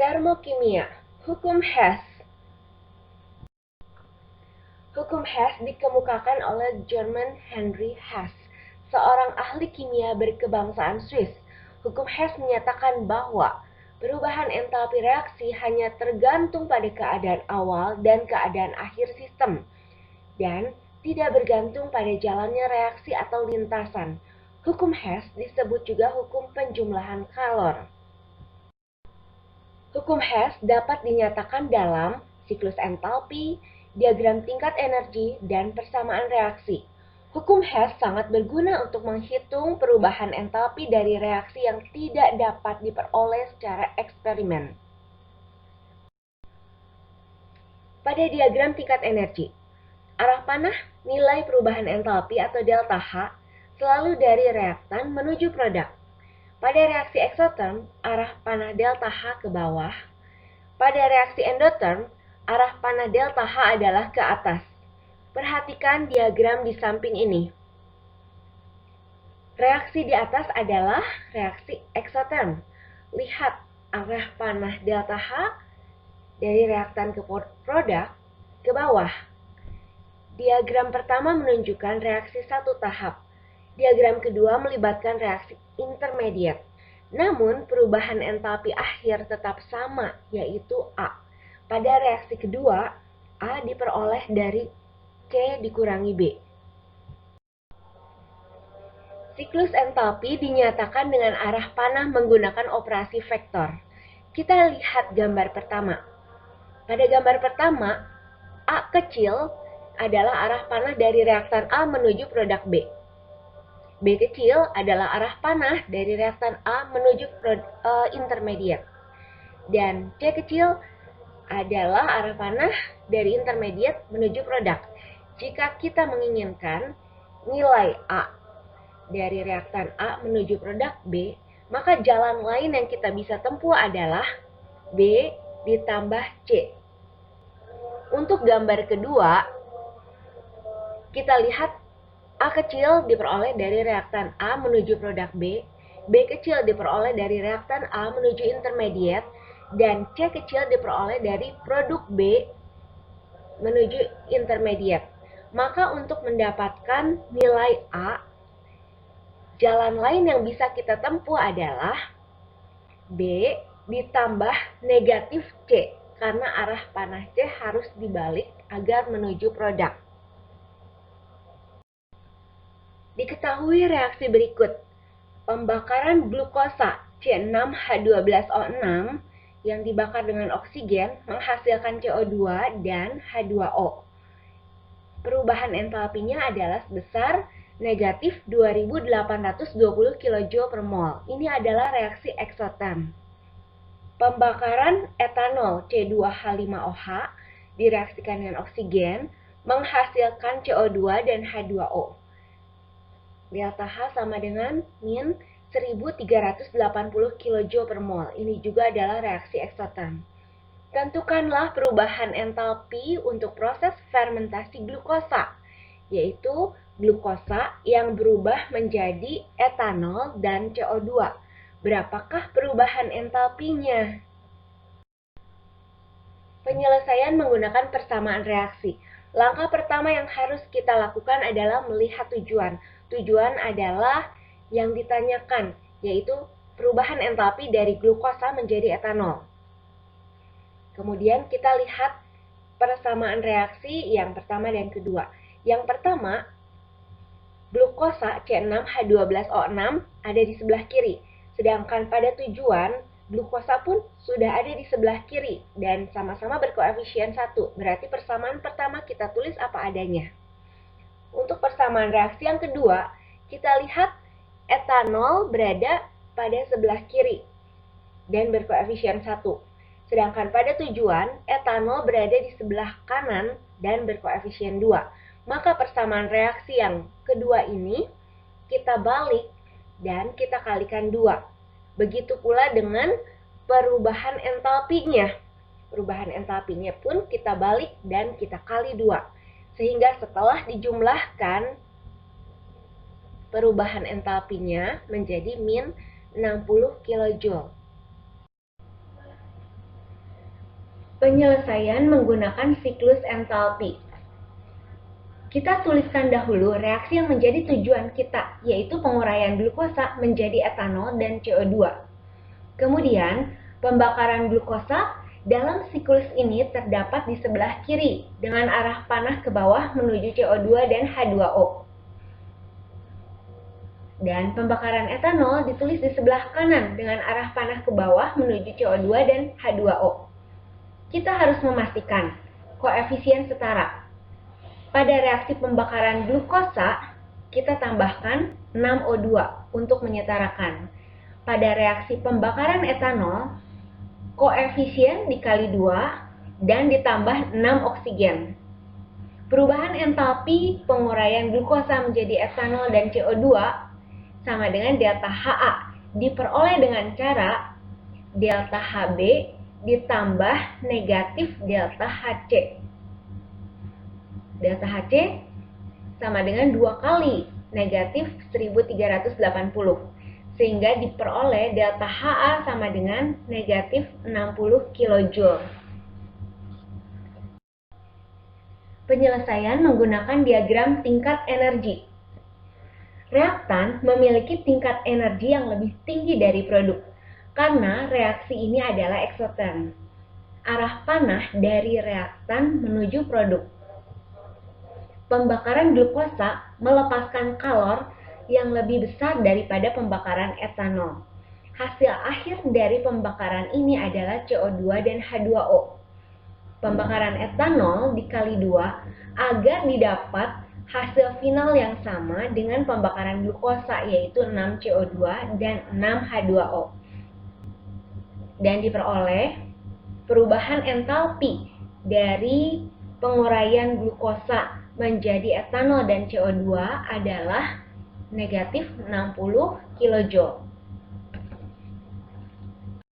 Termokimia, Hukum Hess. Hukum Hess dikemukakan oleh German Henry Hess, seorang ahli kimia berkebangsaan Swiss. Hukum Hess menyatakan bahwa perubahan entalpi reaksi hanya tergantung pada keadaan awal dan keadaan akhir sistem, dan tidak bergantung pada jalannya reaksi atau lintasan. Hukum Hess disebut juga hukum penjumlahan kalor. Hukum Hess dapat dinyatakan dalam siklus entalpi, diagram tingkat energi, dan persamaan reaksi. Hukum Hess sangat berguna untuk menghitung perubahan entalpi dari reaksi yang tidak dapat diperoleh secara eksperimen. Pada diagram tingkat energi, arah panah nilai perubahan entalpi atau delta H selalu dari reaktan menuju produk. Pada reaksi eksoterm, arah panah delta H ke bawah. Pada reaksi endoterm, arah panah delta H adalah ke atas. Perhatikan diagram di samping ini. Reaksi di atas adalah reaksi eksoterm. Lihat arah panah delta H dari reaktan ke produk ke bawah. Diagram pertama menunjukkan reaksi satu tahap. Diagram kedua melibatkan reaksi intermediate. Namun, perubahan entalpi akhir tetap sama, yaitu A. Pada reaksi kedua, A diperoleh dari C dikurangi B. Siklus entalpi dinyatakan dengan arah panah menggunakan operasi vektor. Kita lihat gambar pertama. Pada gambar pertama, A kecil adalah arah panah dari reaktan A menuju produk B. B kecil adalah arah panah dari reaktan A menuju intermediate. Dan C kecil adalah arah panah dari intermediate menuju produk. Jika kita menginginkan nilai A dari reaktan A menuju produk B, maka jalan lain yang kita bisa tempuh adalah B ditambah C. Untuk gambar kedua, kita lihat A kecil diperoleh dari reaktan A menuju produk B, B kecil diperoleh dari reaktan A menuju intermediate, dan C kecil diperoleh dari produk B menuju intermediate. Maka untuk mendapatkan nilai A, jalan lain yang bisa kita tempuh adalah B ditambah negatif C, karena arah panah C harus dibalik agar menuju produk. Diketahui reaksi berikut. Pembakaran glukosa C6H12O6 yang dibakar dengan oksigen menghasilkan CO2 dan H2O. Perubahan entalpinya adalah sebesar negatif 2820 kJ per mol. Ini adalah reaksi eksoterm. Pembakaran etanol C2H5OH direaksikan dengan oksigen menghasilkan CO2 dan H2O. Delta H sama dengan min 1380 kJ per mol. Ini juga adalah reaksi eksoterm. Tentukanlah perubahan entalpi untuk proses fermentasi glukosa, yaitu glukosa yang berubah menjadi etanol dan CO2. Berapakah perubahan entalpinya? Penyelesaian menggunakan persamaan reaksi. Langkah pertama yang harus kita lakukan adalah melihat tujuan. Tujuan adalah yang ditanyakan, yaitu perubahan entalpi dari glukosa menjadi etanol. Kemudian kita lihat persamaan reaksi yang pertama dan kedua. Yang pertama, glukosa C6H12O6 ada di sebelah kiri. Sedangkan pada tujuan, glukosa pun sudah ada di sebelah kiri dan sama-sama berkoefisien 1. Berarti persamaan pertama kita tulis apa adanya. Untuk persamaan reaksi yang kedua, kita lihat etanol berada pada sebelah kiri dan berkoefisien 1. Sedangkan pada tujuan, etanol berada di sebelah kanan dan berkoefisien 2. Maka persamaan reaksi yang kedua ini kita balik dan kita kalikan 2. Begitu pula dengan perubahan entalpinya. Perubahan entalpinya pun kita balik dan kita kali 2. Sehingga setelah dijumlahkan, perubahan entalpinya menjadi min 60 kJ. Penyelesaian menggunakan siklus entalpi. Kita tuliskan dahulu reaksi yang menjadi tujuan kita, yaitu penguraian glukosa menjadi etanol dan CO2. Kemudian, pembakaran glukosa dalam siklus ini terdapat di sebelah kiri dengan arah panah ke bawah menuju CO2 dan H2O. Dan pembakaran etanol ditulis di sebelah kanan dengan arah panah ke bawah menuju CO2 dan H2O. Kita harus memastikan koefisien setara. Pada reaksi pembakaran glukosa, kita tambahkan 6O2 untuk menyetarakan. Pada reaksi pembakaran etanol, koefisien dikali 2 dan ditambah 6 oksigen. Perubahan entalpi penguraian glukosa menjadi etanol dan CO2 sama dengan delta Ha diperoleh dengan cara delta Hb ditambah negatif delta Hc. Delta Hc sama dengan 2 kali negatif 1380, sehingga diperoleh delta Ha sama dengan negatif 60 kJ. Penyelesaian menggunakan diagram tingkat energi. Reaktan memiliki tingkat energi yang lebih tinggi dari produk, karena reaksi ini adalah eksoterm. Arah panah dari reaktan menuju produk. Pembakaran glukosa melepaskan kalor yang lebih besar daripada pembakaran etanol. Hasil akhir dari pembakaran ini adalah CO2 dan H2O. Pembakaran etanol dikali 2 agar didapat hasil final yang sama dengan pembakaran glukosa, yaitu 6 CO2 dan 6 H2O. Dan diperoleh perubahan entalpi dari penguraian glukosa menjadi etanol dan CO2 adalah negatif 60 kJ.